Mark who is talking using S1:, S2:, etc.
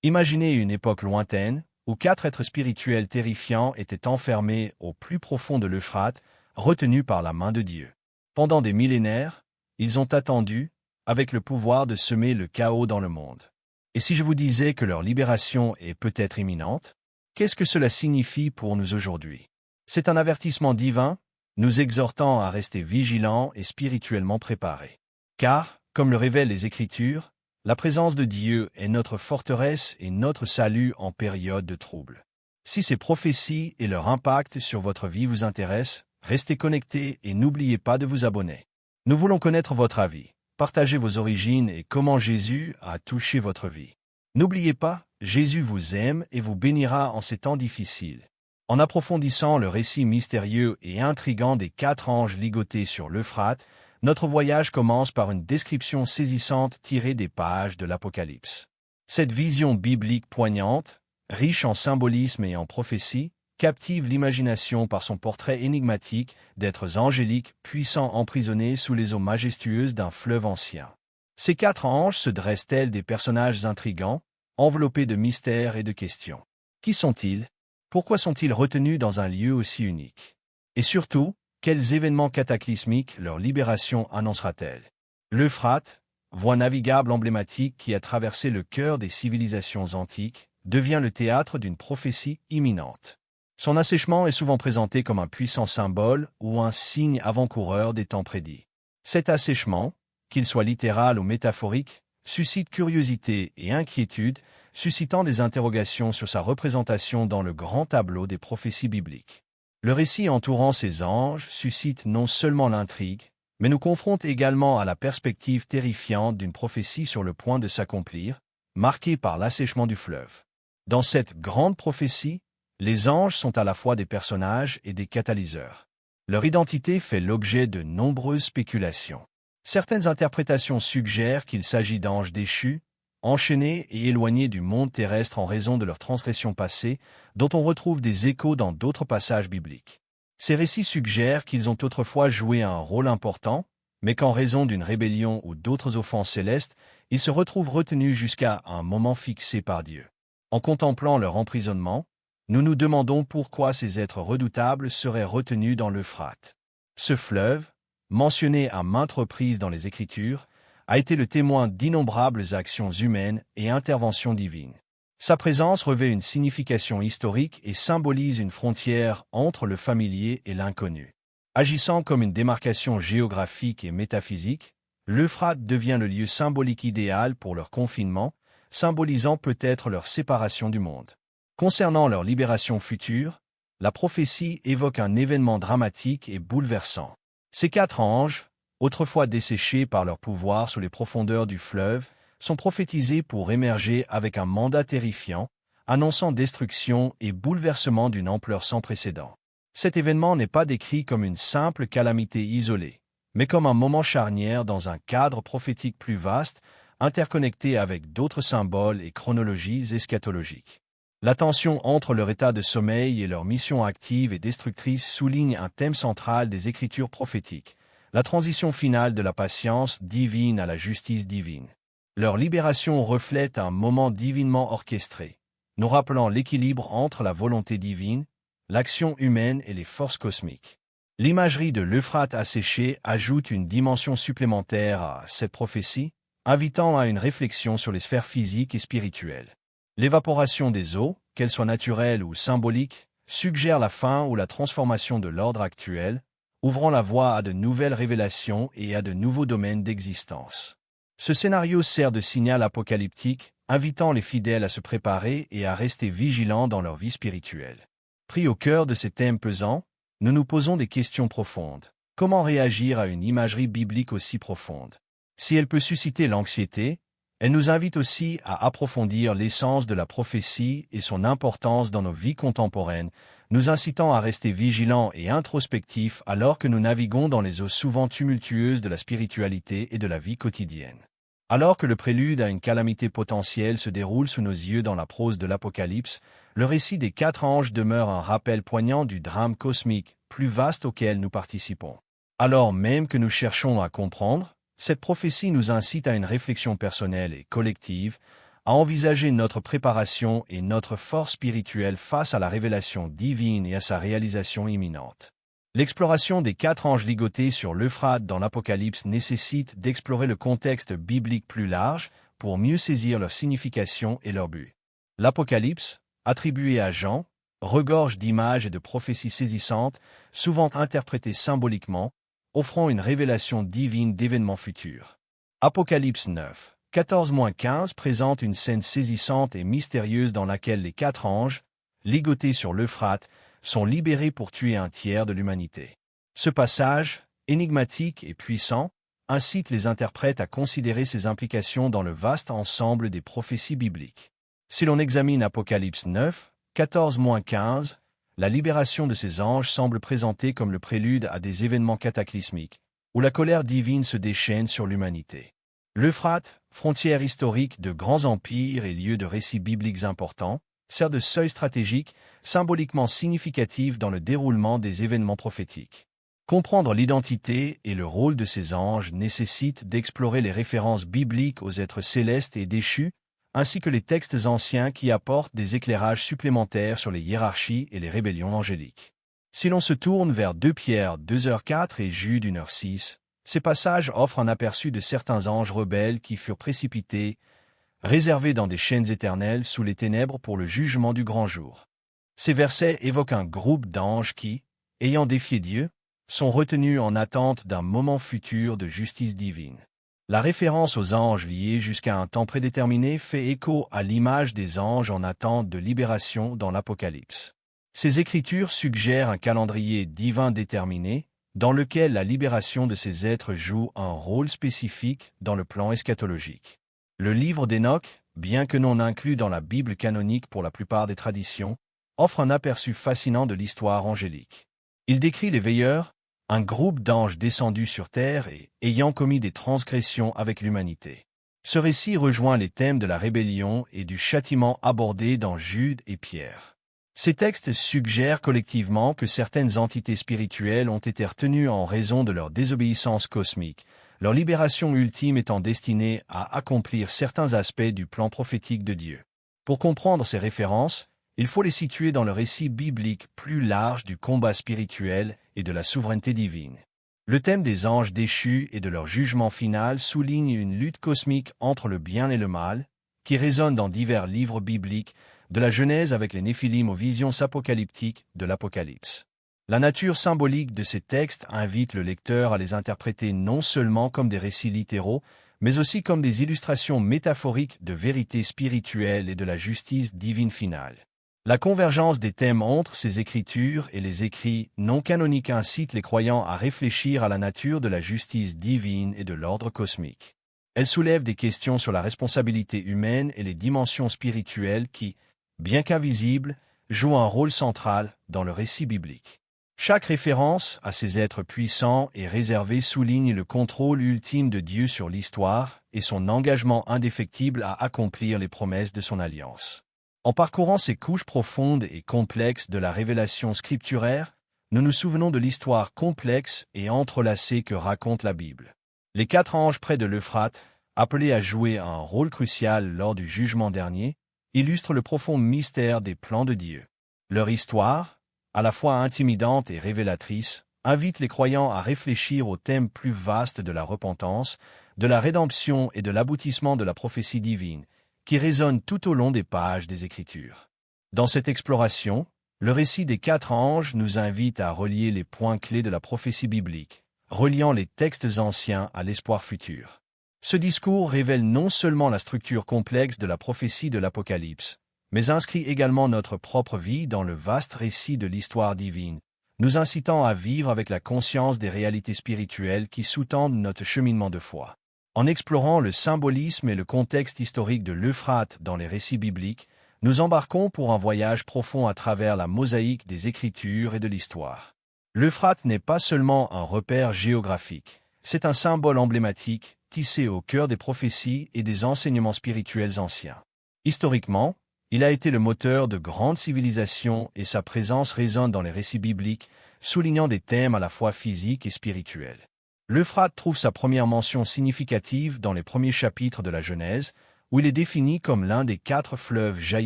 S1: Imaginez une époque lointaine où 4 êtres spirituels terrifiants étaient enfermés au plus profond de l'Euphrate, retenus par la main de Dieu. Pendant des millénaires, ils ont attendu, avec le pouvoir de semer le chaos dans le monde. Et si je vous disais que leur libération est peut-être imminente, qu'est-ce que cela signifie pour nous aujourd'hui? C'est un avertissement divin, nous exhortant à rester vigilants et spirituellement préparés. Car, comme le révèlent les Écritures, la présence de Dieu est notre forteresse et notre salut en période de trouble. Si ces prophéties et leur impact sur votre vie vous intéressent, restez connectés et n'oubliez pas de vous abonner. Nous voulons connaître votre avis. Partagez vos origines et comment Jésus a touché votre vie. N'oubliez pas, Jésus vous aime et vous bénira en ces temps difficiles. En approfondissant le récit mystérieux et intrigant des 4 anges ligotés sur l'Euphrate, notre voyage commence par une description saisissante tirée des pages de l'Apocalypse. Cette vision biblique poignante, riche en symbolisme et en prophétie, captive l'imagination par son portrait énigmatique d'êtres angéliques puissants emprisonnés sous les eaux majestueuses d'un fleuve ancien. Ces 4 anges se dressent tels des personnages intrigants, enveloppés de mystères et de questions. Qui sont-ils? Pourquoi sont-ils retenus dans un lieu aussi unique? Et surtout, quels événements cataclysmiques leur libération annoncera-t-elle? L'Euphrate, voie navigable emblématique qui a traversé le cœur des civilisations antiques, devient le théâtre d'une prophétie imminente. Son assèchement est souvent présenté comme un puissant symbole ou un signe avant-coureur des temps prédits. Cet assèchement, qu'il soit littéral ou métaphorique, suscite curiosité et inquiétude, suscitant des interrogations sur sa représentation dans le grand tableau des prophéties bibliques. Le récit entourant ces anges suscite non seulement l'intrigue, mais nous confronte également à la perspective terrifiante d'une prophétie sur le point de s'accomplir, marquée par l'assèchement du fleuve. Dans cette grande prophétie, les anges sont à la fois des personnages et des catalyseurs. Leur identité fait l'objet de nombreuses spéculations. Certaines interprétations suggèrent qu'il s'agit d'anges déchus, enchaînés et éloignés du monde terrestre en raison de leur transgression passée, dont on retrouve des échos dans d'autres passages bibliques. Ces récits suggèrent qu'ils ont autrefois joué un rôle important, mais qu'en raison d'une rébellion ou d'autres offenses célestes, ils se retrouvent retenus jusqu'à un moment fixé par Dieu. En contemplant leur emprisonnement, nous nous demandons pourquoi ces êtres redoutables seraient retenus dans l'Euphrate. Ce fleuve, mentionné à maintes reprises dans les Écritures, a été le témoin d'innombrables actions humaines et interventions divines. Sa présence revêt une signification historique et symbolise une frontière entre le familier et l'inconnu. Agissant comme une démarcation géographique et métaphysique, l'Euphrate devient le lieu symbolique idéal pour leur confinement, symbolisant peut-être leur séparation du monde. Concernant leur libération future, la prophétie évoque un événement dramatique et bouleversant. Ces 4 anges, autrefois desséchés par leur pouvoir sous les profondeurs du fleuve, sont prophétisés pour émerger avec un mandat terrifiant, annonçant destruction et bouleversement d'une ampleur sans précédent. Cet événement n'est pas décrit comme une simple calamité isolée, mais comme un moment charnière dans un cadre prophétique plus vaste, interconnecté avec d'autres symboles et chronologies eschatologiques. La tension entre leur état de sommeil et leur mission active et destructrice souligne un thème central des Écritures prophétiques, la transition finale de la patience divine à la justice divine. Leur libération reflète un moment divinement orchestré, nous rappelant l'équilibre entre la volonté divine, l'action humaine et les forces cosmiques. L'imagerie de l'Euphrate asséché ajoute une dimension supplémentaire à cette prophétie, invitant à une réflexion sur les sphères physiques et spirituelles. L'évaporation des eaux, qu'elles soient naturelles ou symboliques, suggère la fin ou la transformation de l'ordre actuel, ouvrant la voie à de nouvelles révélations et à de nouveaux domaines d'existence. Ce scénario sert de signal apocalyptique, invitant les fidèles à se préparer et à rester vigilants dans leur vie spirituelle. Pris au cœur de ces thèmes pesants, nous nous posons des questions profondes. Comment réagir à une imagerie biblique aussi profonde? Si elle peut susciter l'anxiété, elle nous invite aussi à approfondir l'essence de la prophétie et son importance dans nos vies contemporaines, nous incitant à rester vigilants et introspectifs alors que nous naviguons dans les eaux souvent tumultueuses de la spiritualité et de la vie quotidienne. Alors que le prélude à une calamité potentielle se déroule sous nos yeux dans la prose de l'Apocalypse, le récit des 4 anges demeure un rappel poignant du drame cosmique, plus vaste auquel nous participons. Alors même que nous cherchons à comprendre, cette prophétie nous incite à une réflexion personnelle et collective, à envisager notre préparation et notre force spirituelle face à la révélation divine et à sa réalisation imminente. L'exploration des 4 anges ligotés sur l'Euphrate dans l'Apocalypse nécessite d'explorer le contexte biblique plus large pour mieux saisir leur signification et leur but. L'Apocalypse, attribué à Jean, regorge d'images et de prophéties saisissantes, souvent interprétées symboliquement, offrant une révélation divine d'événements futurs. Apocalypse 9, 14-15 présente une scène saisissante et mystérieuse dans laquelle les 4 anges, ligotés sur l'Euphrate, sont libérés pour tuer un tiers de l'humanité. Ce passage, énigmatique et puissant, incite les interprètes à considérer ses implications dans le vaste ensemble des prophéties bibliques. Si l'on examine Apocalypse 9, 14-15, la libération de ces anges semble présentée comme le prélude à des événements cataclysmiques, où la colère divine se déchaîne sur l'humanité. L'Euphrate, frontière historique de grands empires et lieu de récits bibliques importants, sert de seuil stratégique, symboliquement significatif dans le déroulement des événements prophétiques. Comprendre l'identité et le rôle de ces anges nécessite d'explorer les références bibliques aux êtres célestes et déchus, ainsi que les textes anciens qui apportent des éclairages supplémentaires sur les hiérarchies et les rébellions angéliques. Si l'on se tourne vers 2 Pierre 2h4 et Jude 1h6, ces passages offrent un aperçu de certains anges rebelles qui furent précipités, réservés dans des chaînes éternelles sous les ténèbres pour le jugement du grand jour. Ces versets évoquent un groupe d'anges qui, ayant défié Dieu, sont retenus en attente d'un moment futur de justice divine. La référence aux anges liés jusqu'à un temps prédéterminé fait écho à l'image des anges en attente de libération dans l'Apocalypse. Ces écritures suggèrent un calendrier divin déterminé, dans lequel la libération de ces êtres joue un rôle spécifique dans le plan eschatologique. Le livre d'Enoch, bien que non inclus dans la Bible canonique pour la plupart des traditions, offre un aperçu fascinant de l'histoire angélique. Il décrit les veilleurs, un groupe d'anges descendus sur terre et ayant commis des transgressions avec l'humanité. Ce récit rejoint les thèmes de la rébellion et du châtiment abordés dans Jude et Pierre. Ces textes suggèrent collectivement que certaines entités spirituelles ont été retenues en raison de leur désobéissance cosmique, leur libération ultime étant destinée à accomplir certains aspects du plan prophétique de Dieu. Pour comprendre ces références, il faut les situer dans le récit biblique plus large du combat spirituel et de la souveraineté divine. Le thème des anges déchus et de leur jugement final souligne une lutte cosmique entre le bien et le mal, qui résonne dans divers livres bibliques, de la Genèse avec les Néphilim aux visions apocalyptiques de l'Apocalypse. La nature symbolique de ces textes invite le lecteur à les interpréter non seulement comme des récits littéraux, mais aussi comme des illustrations métaphoriques de vérité spirituelle et de la justice divine finale. La convergence des thèmes entre ces écritures et les écrits non canoniques incite les croyants à réfléchir à la nature de la justice divine et de l'ordre cosmique. Elle soulève des questions sur la responsabilité humaine et les dimensions spirituelles qui, bien qu'invisibles, jouent un rôle central dans le récit biblique. Chaque référence à ces êtres puissants et réservés souligne le contrôle ultime de Dieu sur l'histoire et son engagement indéfectible à accomplir les promesses de son alliance. En parcourant ces couches profondes et complexes de la révélation scripturaire, nous nous souvenons de l'histoire complexe et entrelacée que raconte la Bible. Les 4 anges près de l'Euphrate, appelés à jouer un rôle crucial lors du jugement dernier, illustrent le profond mystère des plans de Dieu. Leur histoire, à la fois intimidante et révélatrice, invite les croyants à réfléchir au thème plus vaste de la repentance, de la rédemption et de l'aboutissement de la prophétie divine, qui résonne tout au long des pages des Écritures. Dans cette exploration, le récit des 4 anges nous invite à relier les points clés de la prophétie biblique, reliant les textes anciens à l'espoir futur. Ce discours révèle non seulement la structure complexe de la prophétie de l'Apocalypse, mais inscrit également notre propre vie dans le vaste récit de l'histoire divine, nous incitant à vivre avec la conscience des réalités spirituelles qui sous-tendent notre cheminement de foi. En explorant le symbolisme et le contexte historique de l'Euphrate dans les récits bibliques, nous embarquons pour un voyage profond à travers la mosaïque des Écritures et de l'histoire. L'Euphrate n'est pas seulement un repère géographique, c'est un symbole emblématique, tissé au cœur des prophéties et des enseignements spirituels anciens. Historiquement, il a été le moteur de grandes civilisations et sa présence résonne dans les récits bibliques, soulignant des thèmes à la fois physiques et spirituels. L'Euphrate trouve sa première mention significative dans les premiers chapitres de la Genèse, où il est défini comme l'un des 4 fleuves jaillissants